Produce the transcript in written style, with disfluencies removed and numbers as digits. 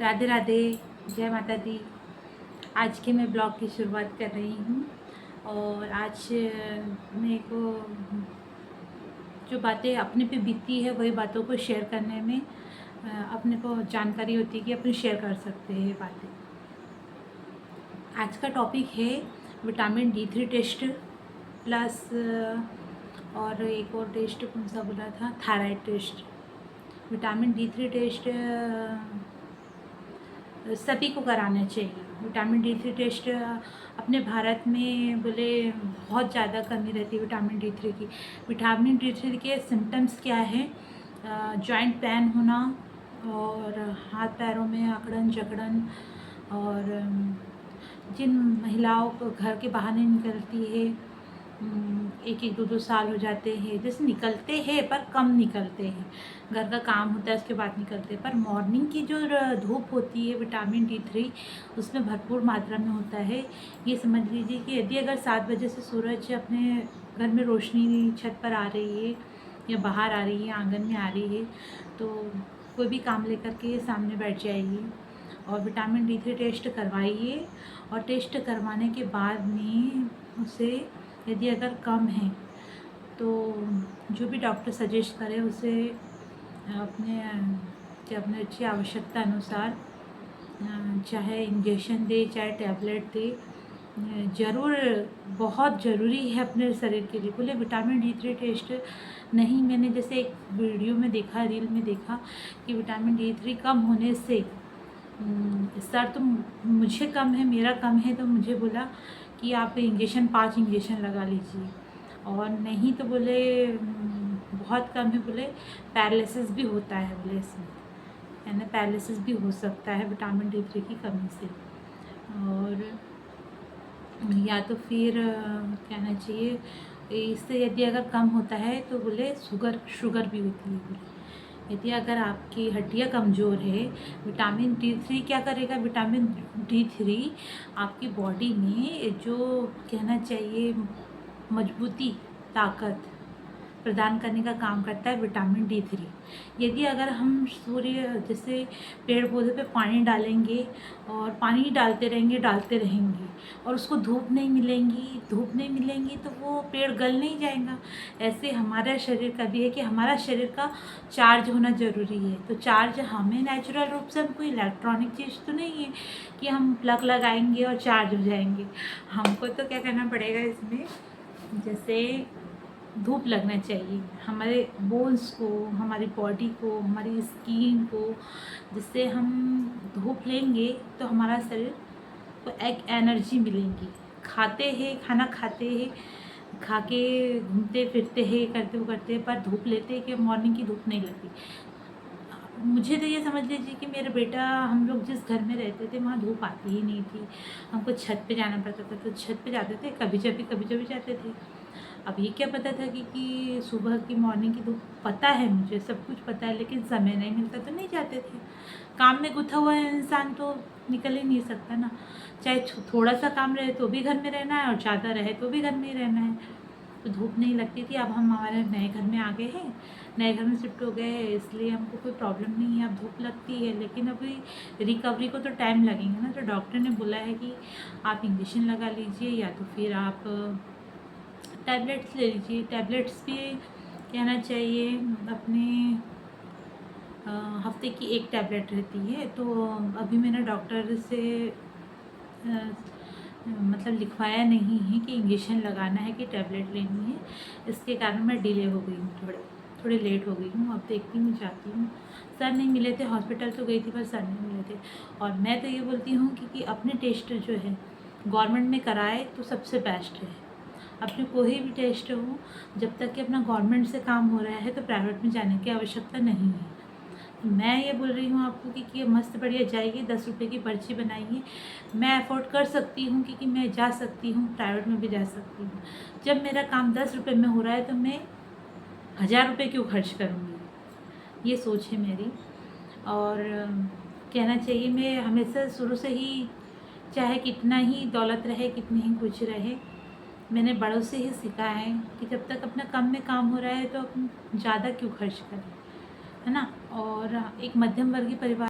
राधे राधे, जय माता दी। आज के मैं ब्लॉग की शुरुआत कर रही हूँ और आज मेरे को जो बातें अपने पे बीती है वही बातों को शेयर करने में अपने को जानकारी होती है कि अपन शेयर कर सकते हैं ये बातें। आज का टॉपिक है विटामिन D3 टेस्ट प्लस और एक और टेस्ट कौन सा बोला था, thyroid test. Vitamin D3 test सभी को कराना चाहिए। विटामिन D3 टेस्ट अपने भारत में बोले बहुत ज़्यादा कमी रहती है विटामिन D3 की। विटामिन D3 के सिम्टम्स क्या है? जॉइंट पेन होना और हाथ पैरों में अकड़न जकड़न, और जिन महिलाओं को घर के बाहर नहीं निकलती है, एक एक दो दो साल हो जाते हैं, जैसे निकलते हैं पर कम निकलते हैं, घर का काम होता है उसके बाद निकलते हैं, पर मॉर्निंग की जो धूप होती है विटामिन D3 उसमें भरपूर मात्रा में होता है। ये समझ लीजिए कि यदि अगर 7 बजे से सूरज अपने घर में रोशनी छत पर आ रही है या बाहर आ रही है, आंगन में आ रही है, तो कोई भी काम लेकर के सामने बैठ जाइए और विटामिन D3 टेस्ट करवाइए। और टेस्ट करवाने के बाद में उसे यदि अगर कम है तो जो भी डॉक्टर सजेस्ट करे उसे अपने अच्छी आवश्यकता अनुसार चाहे इंजेक्शन दे चाहे टैबलेट दे, ज़रूर बहुत ज़रूरी है अपने शरीर के लिए। बोले विटामिन D3 टेस्ट नहीं, मैंने जैसे एक वीडियो में देखा, रील में देखा कि विटामिन D3 कम होने से सर तो मुझे कम है, मेरा कम है, तो मुझे बोला कि आप इंजेक्शन 5 इंजेक्शन लगा लीजिए, और नहीं तो बोले बहुत कम है, बोले पैरालिसिस भी होता है, बोले इसमें है ना, पैरालिसिस भी हो सकता है विटामिन D3 की कमी से। और या तो फिर कहना चाहिए इससे यदि अगर कम होता है तो बोले शुगर भी होती है। बोले यदि अगर आपकी हड्डियाँ कमज़ोर है, विटामिन D3 क्या करेगा? विटामिन D3 आपकी बॉडी में जो कहना चाहिए मजबूती, ताकत प्रदान करने का काम करता है विटामिन D3। यदि अगर हम सूर्य जैसे पेड़ पौधे पे पानी डालेंगे और पानी डालते रहेंगे और उसको धूप नहीं मिलेंगी तो वो पेड़ गल नहीं जाएगा। ऐसे हमारा शरीर का भी है कि हमारा शरीर का चार्ज होना ज़रूरी है। तो चार्ज हमें नेचुरल रूप से, हम कोई इलेक्ट्रॉनिक चीज़ तो नहीं है कि हम प्लग लगाएंगे और चार्ज हो जाएंगे। हमको तो क्या करना पड़ेगा इसमें, जैसे धूप लगना चाहिए हमारे बोन्स को, हमारी बॉडी को, हमारी स्किन को। जिससे हम धूप लेंगे तो हमारा शरीर को एक एनर्जी मिलेंगी। खाना खाते हैं, खा के घूमते फिरते हैं, करते पर धूप लेते हैं कि मॉर्निंग की धूप नहीं लगती। मुझे तो ये समझ लीजिए कि मेरा बेटा, हम लोग जिस घर में रहते थे वहाँ धूप आती ही नहीं थी, हमको छत पे जाना पड़ता था, तो छत पे जाते थे, कभी जभी जाते थे। अब ये क्या पता था कि सुबह की मॉर्निंग की धूप, पता है मुझे सब कुछ पता है, लेकिन समय नहीं मिलता तो नहीं जाते थे। काम में गुथा हुआ है इंसान तो निकल ही नहीं सकता ना, चाहे थोड़ा सा काम रहे तो भी घर में रहना है और ज़्यादा रहे तो भी घर में ही रहना है। तो धूप नहीं लगती थी। अब हम हमारे नए घर में आ गए हैं, नए घर में शिफ्ट हो गए हैं, इसलिए हमको कोई प्रॉब्लम नहीं है, अब धूप लगती है। लेकिन अभी रिकवरी को तो टाइम लगेंगे ना, तो डॉक्टर ने बोला है कि आप इंजेक्शन लगा लीजिए या तो फिर आप टैबलेट्स ले लीजिए। टैबलेट्स भी कहना चाहिए अपने हफ्ते की एक टैबलेट रहती है। तो अभी मैंने डॉक्टर से मतलब लिखवाया नहीं है कि इंजेक्शन लगाना है कि टैबलेट लेनी है, इसके कारण मैं डिले हो गई हूँ, थोड़ी लेट हो गई हूँ। अब देखती हूँ, जाती हूँ। सर नहीं मिले थे, हॉस्पिटल तो गई थी पर सर नहीं मिले थे। और मैं तो ये बोलती हूँ कि अपने टेस्ट जो है गवर्नमेंट में कराए तो सबसे बेस्ट है। अपने कोई भी टेस्ट हो, जब तक कि अपना गवर्नमेंट से काम हो रहा है तो प्राइवेट में जाने की आवश्यकता नहीं है। मैं ये बोल रही हूँ आपको कि मस्त बढ़िया जाइए, 10 रुपये की पर्ची बनाइए। मैं अफोर्ड कर सकती हूँ क्योंकि मैं जा सकती हूँ, प्राइवेट में भी जा सकती हूँ। जब मेरा काम 10 रुपये में हो रहा है तो मैं 1000 रुपये क्यों खर्च करूँगी, ये सोच है मेरी। और कहना चाहिए मैं हमेशा शुरू से ही, चाहे कितना ही दौलत रहे, कितनी ही कुछ रहे, मैंने बड़ों से ही सीखा है कि जब तक अपना कम में काम हो रहा है तो अपन ज़्यादा क्यों खर्च करें, है ना। और एक मध्यम वर्गीय परिवार